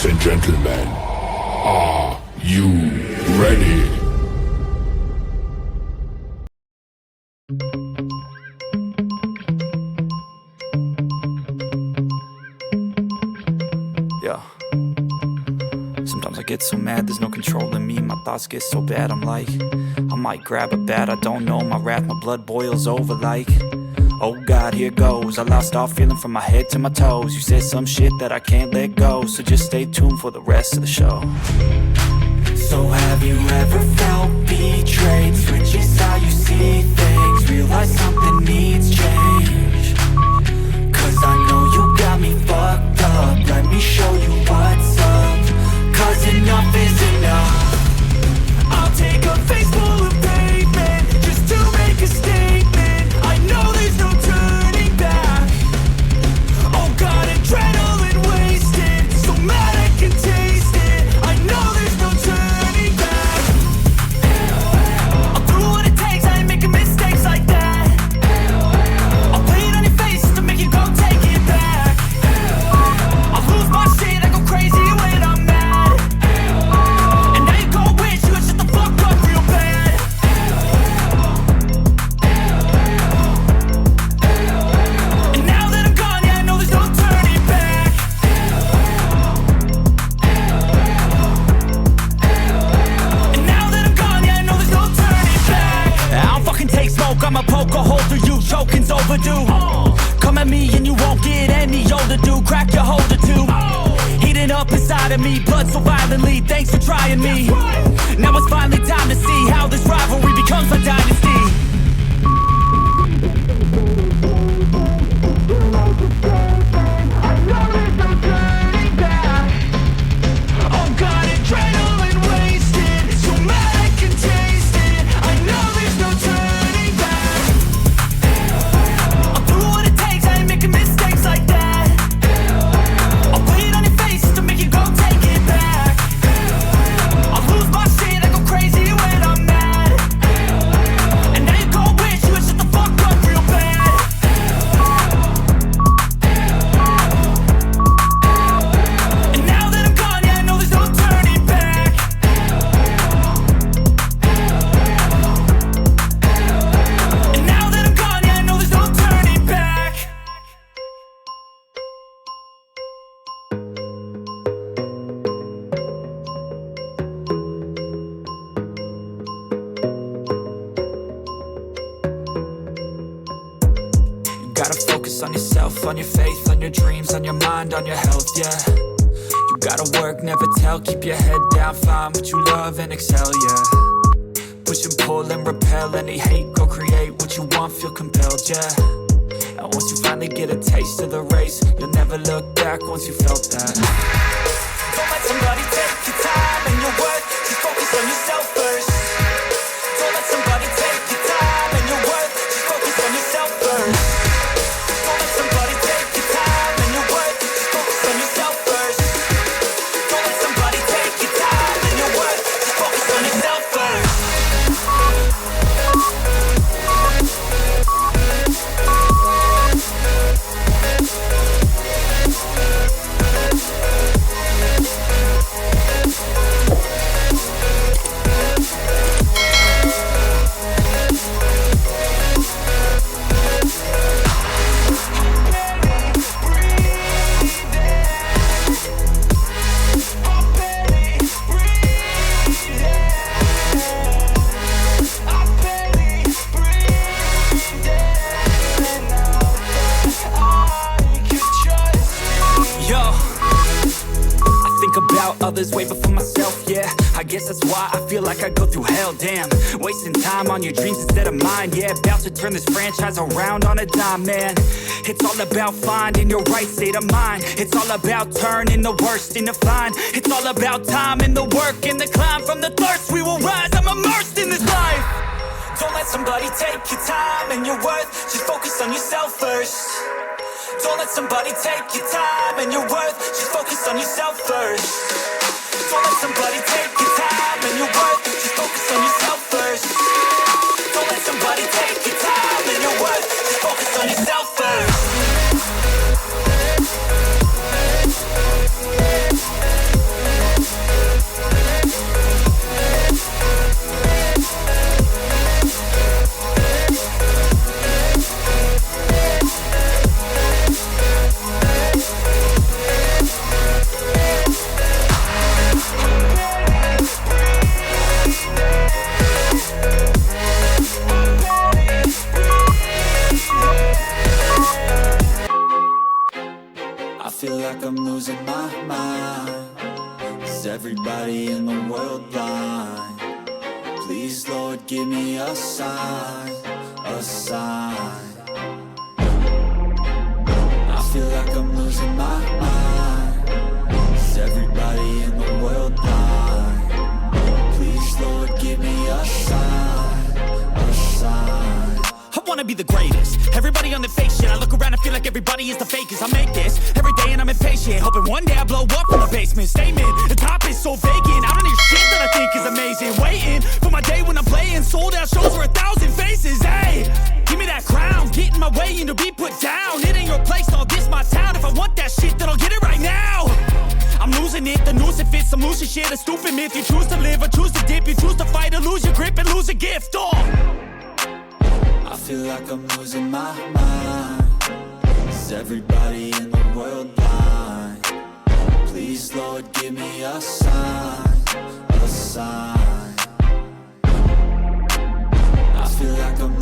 Ladies and gentlemen, are you ready? Yeah. Sometimes I get so mad, there's no controlling me. My thoughts get so bad, I'm like, I might grab a bat, I don't know. My wrath, my blood boils over like, oh God, here goes. I lost all feeling from my head to my toes. You said some shit that I can't let go, so just stay tuned for the rest of the show. So have you ever felt betrayed? Switches how you see things, realize something needs change. Cause I know you got me fucked up, let me show you what's up. Cause enough is enough. I'll take a face full of pavement just to make a statement. I know there's no turning back. Oh God, adrenaline wasted, so mad I can taste it. I know there's no turning back. I'll do what it takes, I ain't making mistakes like that. I'll play it on your face to make you go take it back. I'll lose my shit, I go crazy when I'm mad. And now you gon' wish you would shut the fuck up real bad. And now that I'm gone, yeah, I know there's no turning back. And now that I'm gone, yeah, I know there's no turning back. I don't fucking take smoke, I'ma poke a hole through you, choking's overdue. Come at me and you won't get any older, dude. Crack your holder too. Heating up inside of me, blood so violently. Thanks for trying me. Now it's finally time to see how this rivalry becomes a dynasty. Oh God, adrenaline wasted, so mad I can taste it. I know there's no turning back. I'll do what it takes, I ain't making mistakes like that. I'll play it on your face to make you go take it back. I'll lose my shit, I go crazy when I'm mad. And now you gon' wish you would shut the fuck up real bad. And now that I'm gone, yeah, I know there's no turning back. And now that I'm gone, yeah, I know there's no turning back. You gotta focus on yourself, on your faith, on your dreams, on your mind, on your health, yeah. You gotta work, never tell, keep your head down, find what you love and excel, yeah. Push and pull and repel any hate, go create what you want, feel compelled, yeah. And once you finally get a taste of the race, you'll never look back once you felt that. Don't let somebody take your time and your worth, just focus on yourself first. Don't let somebody take your time and your worth, just focus on yourself first. Don't let somebody take your time and your worth, just focus on yourself first. Don't let somebody take your time and your worth, just focus on yourself first. Yo, I think about others way before myself, yeah. I guess that's why I feel like I go through hell, damn. Wasting time on your dreams instead of mine, yeah. About to turn this franchise around on a dime, man. It's all about finding your right state of mind. It's all about turning the worst into fine. It's all about time and the work and the climb. From the thirst we will rise, I'm immersed in this life. Don't let somebody take your time and your worth, just focus on yourself first. Don't let somebody take your time and your worth, just focus on yourself first. Don't let somebody take your time and your worth, just focus on yourself first. Don't let somebody take your time and your worth, just focus on yourself first. mind? Is everybody in the world blind? Please, Lord, give me a sign, a sign. I feel like I'm losing my mind. Is everybody in the world blind? Please, Lord, give me a sign, a sign. I wanna be the greatest. Everybody on the fake shit. I look around and feel like everybody is the fakest. I make this every day and I'm impatient, hoping one day I blow up from the basement. Statement, the top is so vacant. I don't hear shit that I think is amazing. Waiting for my day when I'm playing sold out shows for 1,000 faces. Hey, give me that crown, get in my way and to be put down. It ain't your place, all this my town. If I want that shit, then I'll get it right now. I'm losing it, the noose it fits. I'm losing shit, a stupid myth. You choose to live or choose to dip. You choose to fight or lose your grip and lose a gift. I feel like I'm losing my mind. Is everybody in the world blind? Please, Lord, give me a sign, a sign. I feel like I'm